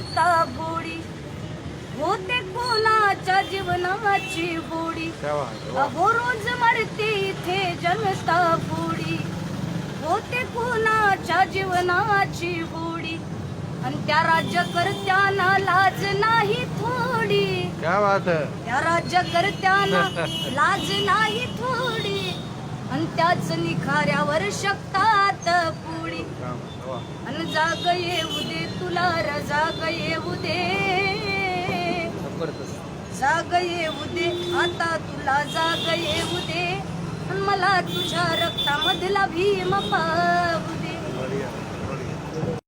जनता बुडी होते कोणाच्या जीवनाची बुडी अहो रोज मरते इथे जनता बुडी होते कोणाच्या जीवनाची बुडी आणि त्या राज्यकर्त्यांना लाज नाही थोडी क्या बात है त्या राज्यकर्त्यांना लाज नाही थोडी आणि त्याच निखाऱ्यावर शकतात पुडी आणि जाग येऊ दे तुला र जाग येऊ दे जाग येऊ दे आता तुला जाग येऊ दे आणि मला तुझ्या रक्तामधला भीम पाहू